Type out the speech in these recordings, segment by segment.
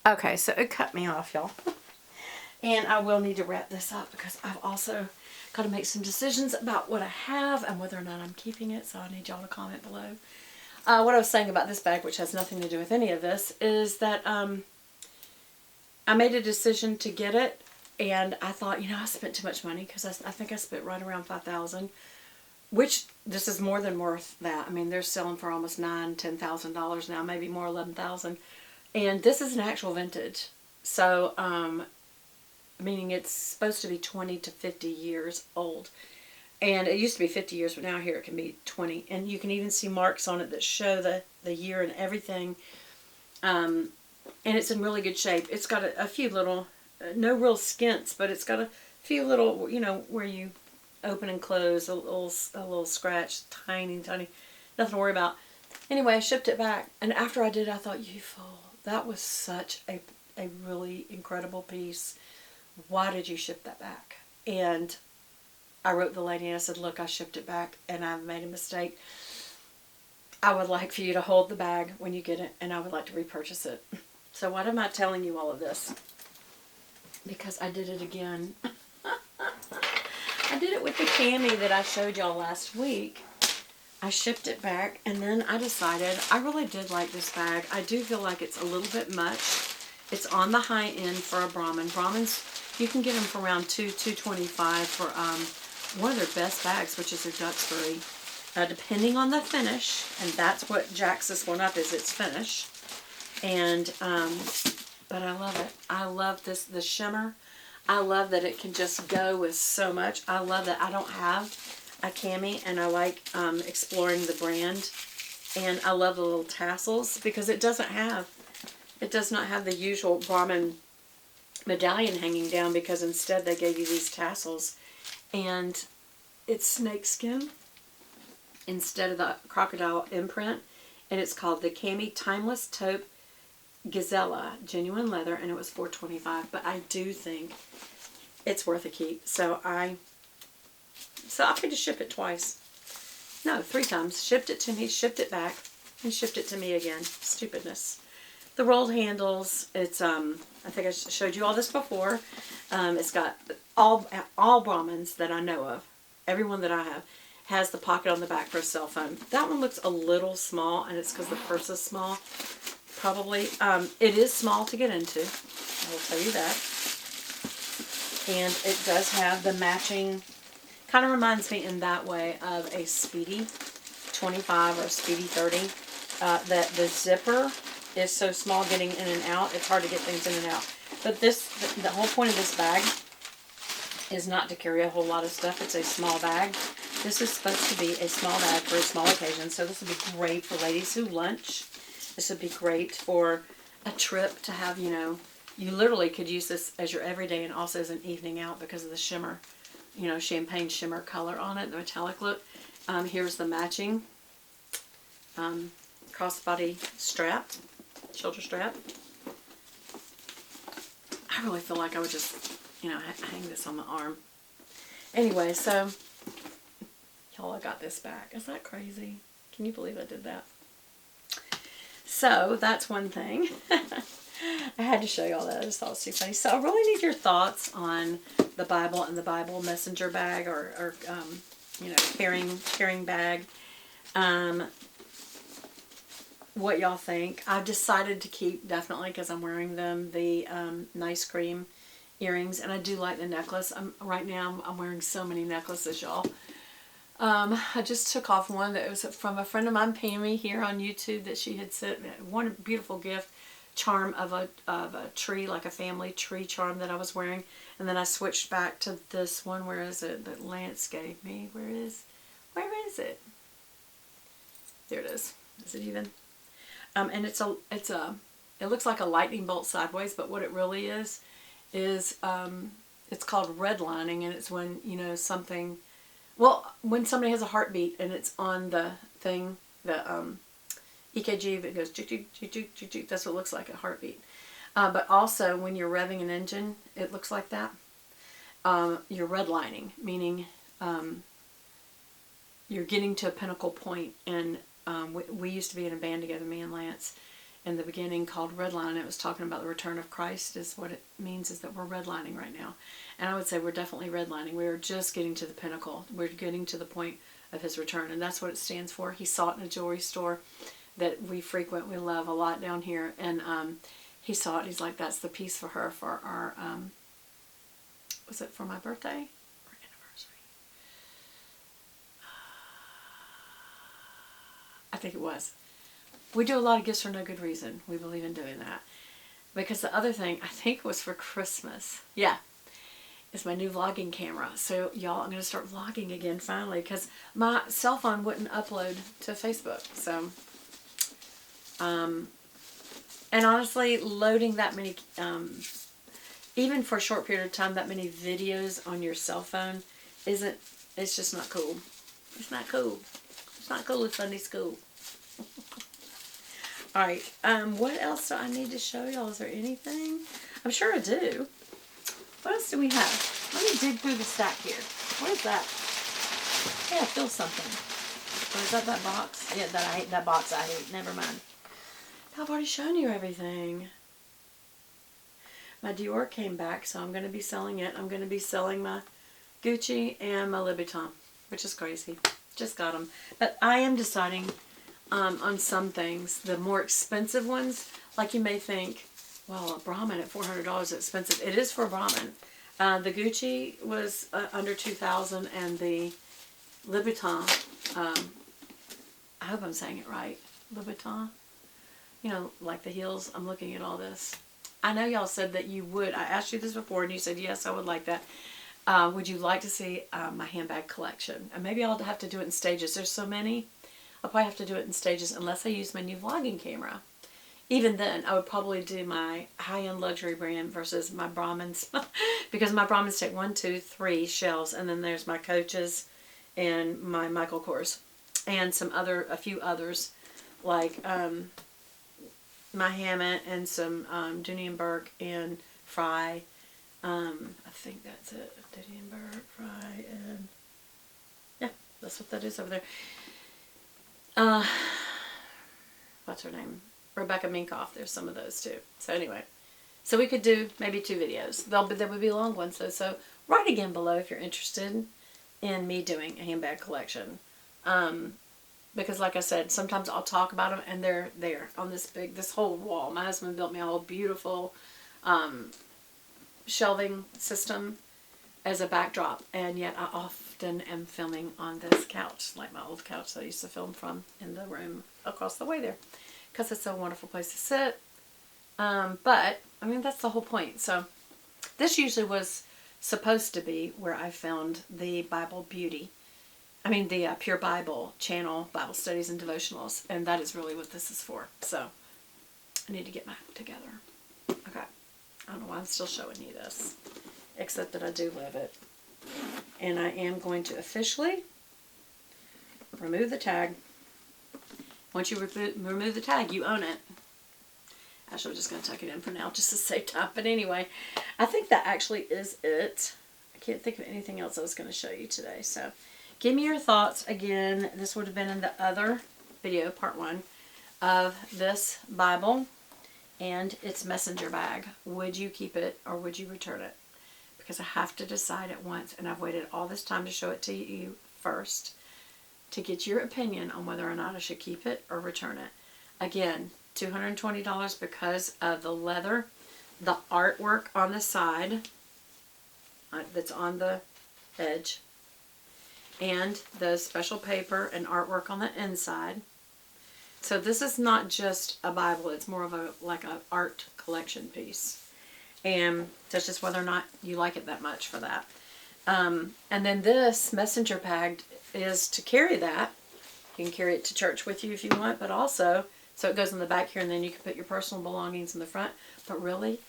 Okay, so it cut me off, y'all. And I will need to wrap this up because I've also got to make some decisions about what I have and whether or not I'm keeping it. So I need y'all to comment below. What I was saying about this bag, which has nothing to do with any of this, is that I made a decision to get it. And I thought, you know, I spent too much money because I think I spent right around $5,000, which this is more than worth that. I mean, they're selling for almost $9,000-$10,000 now, maybe more, $11,000. And this is an actual vintage. So, meaning it's supposed to be 20 to 50 years old. And it used to be 50 years, but now here it can be 20. And you can even see marks on it that show the year and everything. And it's in really good shape. It's got a few little, no real skints, but it's got a few little, you know, where you open and close, a little scratch, tiny, nothing to worry about. Anyway, I shipped it back. And after I did, I thought, you fool, that was such a really incredible piece. Why did you ship that back? And I wrote the lady and I said, look, I shipped it back and I've made a mistake. I would like for you to hold the bag when you get it, and I would like to repurchase it. So why am I telling you all of this? Because I did it again. I did it with the cami that I showed y'all last week. I shipped it back, and then I decided I really did like this bag. I do feel like it's a little bit much. It's on the high end for a Brahmin. Brahmins, you can get them for around $225 for one of their best bags, which is their Duxbury. Depending on the finish, and that's what jacks this one up, is its finish. And but I love it. I love the shimmer. I love that it can just go with so much. I love that I don't have a cami, and I like exploring the brand. And I love the little tassels because it does not have the usual Brahmin medallion hanging down, because instead they gave you these tassels, and it's snakeskin instead of the crocodile imprint, and it's called the Cami Timeless Taupe Gazella Genuine Leather, and it was $4.25. But I do think it's worth a keep, so I paid to ship it twice. No, 3 times. Shipped it to me, shipped it back, and shipped it to me again. Stupidness. The rolled handles, it's I think I showed you all this before. It's got all Brahmins that I know of, everyone that I have, has the pocket on the back for a cell phone. That one looks a little small, and it's because the purse is small. Probably. It is small to get into, I will tell you that. And it does have the matching, kind of reminds me in that way of a Speedy 25 or a Speedy 30. That the zipper is so small getting in and out, it's hard to get things in and out. But the whole point of this bag is not to carry a whole lot of stuff. It's a small bag. This is supposed to be a small bag for a small occasion, so this would be great for ladies who lunch. This would be great for a trip to have, you know, you literally could use this as your everyday and also as an evening out because of the shimmer, you know, champagne shimmer color on it, the metallic look. Here's the matching crossbody strap, shoulder strap. I really feel like I would just, you know, hang this on my arm. Anyway, so y'all, I got this back. Is that crazy? Can you believe I did that? So that's one thing. I had to show y'all that. I just thought it was too funny. So I really need your thoughts on the Bible and the Bible messenger bag, or you know, carrying bag. What y'all think? I've decided to keep, definitely, because I'm wearing them, the nice cream earrings, and I do like the necklace. Right now I'm wearing so many necklaces, y'all. I just took off one that was from a friend of mine, Pammy, here on YouTube, that she had sent one beautiful gift charm of a tree, like a family tree charm that I was wearing, and then I switched back to this one. Where is it that Lance gave me? Where is it? There it is. Is it even? And it looks like a lightning bolt sideways, but what it really is it's called redlining, and it's when, you know, something. Well, when somebody has a heartbeat and it's on the thing, the EKG, it goes juk, juk, juk, juk, juk, juk. That's what it looks like, a heartbeat. But also when you're revving an engine, it looks like that. You're redlining, meaning you're getting to a pinnacle point. And we used to be in a band together, me and Lance. in the beginning called redlining. It was talking about the return of Christ is what it means, is that we're redlining right now. And I would say we're definitely redlining. We are just getting to the pinnacle. We're getting to the point of his return, and that's what it stands for. He saw it in a jewelry store that we frequent, we love a lot down here, and he saw it. He's like, that's the piece for her for our, was it for my birthday or anniversary? I think it was. We do a lot of gifts for no good reason. We believe in doing that. Because the other thing, I think was for Christmas. Yeah. Is my new vlogging camera. So y'all, I'm going to start vlogging again finally, because my cell phone wouldn't upload to Facebook. So, and honestly, loading that many, even for a short period of time, that many videos on your cell phone it's just not cool. It's not cool. It's not cool at Sunday school. Alright, what else do I need to show y'all? Is there anything? I'm sure I do. What else do we have? Let me dig through the stack here. What is that? Yeah, I feel something. Or is that box? Yeah, that box I hate. Never mind. I've already shown you everything. My Dior came back, so I'm going to be selling it. I'm going to be selling my Gucci and my Louboutin, which is crazy. Just got them. But I am deciding on some things. The more expensive ones, like you may think, well, a Brahmin at $400 is expensive. It is for a Brahmin. The Gucci was under $2,000, and the Louboutin, I hope I'm saying it right, Louboutin, you know, like the heels. I'm looking at all this. I know y'all said that you would. I asked you this before, and you said, yes, I would like that. Would you like to see my handbag collection? And maybe I'll have to do it in stages. There's so many. I'll probably have to do it in stages unless I use my new vlogging camera. Even then, I would probably do my high-end luxury brand versus my Brahmins. Because my Brahmins take 1, 2, 3 shelves, and then there's my Coaches and my Michael Kors. And a few others, like my Hammett and some Dooney and Burke and Fry. I think that's it. Dooney and Burke, Fry, and yeah, that's what that is over there. What's her name? Rebecca Minkoff. There's some of those too. So anyway, so we could do maybe 2 videos. They would be long ones though. So write again below if you're interested in me doing a handbag collection. Because like I said, sometimes I'll talk about them and they're there on this whole wall. My husband built me a whole beautiful shelving system as a backdrop, and yet I often am filming on this couch, like my old couch that I used to film from in the room across the way there, because it's a wonderful place to sit. But I mean, that's the whole point. So this usually was supposed to be where I filmed the Bible Beauty. I mean, the Pure Bible channel, Bible studies and devotionals, and that is really what this is for. So I need to get my act together. Okay. I don't know why I'm still showing you this, except that I do love it. And I am going to officially remove the tag. Once you remove the tag, you own it. Actually, I'm just going to tuck it in for now, just to save time. But anyway, I think that actually is it. I can't think of anything else I was going to show you today. So give me your thoughts. Again, this would have been in the other video, part 1, of this Bible and its messenger bag. Would you keep it or would you return it? Because I have to decide at once, and I've waited all this time to show it to you first to get your opinion on whether or not I should keep it or return it. Again, $220 because of the leather, the artwork on the side that's on the edge, and the special paper and artwork on the inside. So this is not just a Bible, it's more of like an art collection piece. And that's just whether or not you like it that much for that. And then this messenger bag is to carry that. You can carry it to church with you if you want, but also, so it goes in the back here, and then you can put your personal belongings in the front. But really,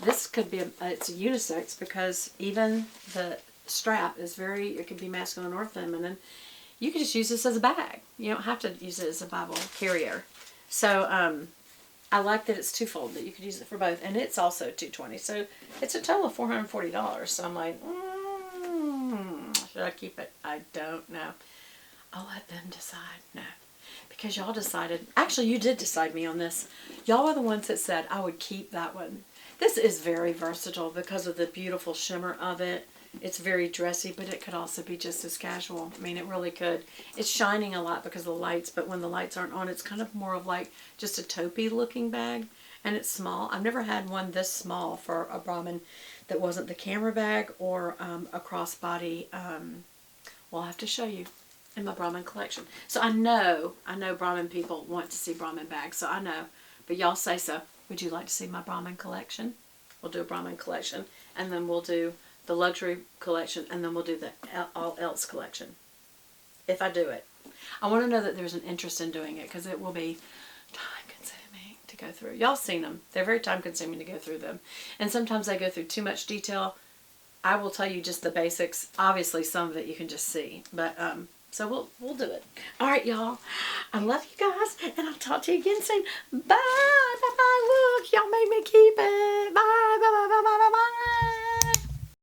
this could be, it's a unisex, because even the strap is it could be masculine or feminine. You can just use this as a bag. You don't have to use it as a Bible carrier. So, I like that it's twofold, that you could use it for both. And it's also $220. So, it's a total of $440. So, I'm like, should I keep it? I don't know. I'll let them decide. No. because y'all decided, actually you did decide me on this. Y'all are the ones that said I would keep that one. This is very versatile because of the beautiful shimmer of it. It's very dressy, but it could also be just as casual. I mean, it really could. It's shining a lot because of the lights, but when the lights aren't on, it's kind of more of like just a taupey looking bag, and it's small. I've never had one this small for a Brahmin that wasn't the camera bag or a crossbody. Well, I'll have to show you in my Brahmin collection. So I know Brahmin people want to see Brahmin bags, so I know. But y'all say so. Would you like to see my Brahmin collection? We'll do a Brahmin collection, and then we'll do the luxury collection, and then we'll do the all else collection. If I do it. I want to know that there's an interest in doing it, because it will be time consuming to go through. Y'all seen them. They're very time consuming to go through them. And sometimes I go through too much detail. I will tell you just the basics. Obviously some of it you can just see. But so we'll do it. Alright, y'all. I love you guys, and I'll talk to you again soon. Bye. Bye bye. Look, y'all made me keep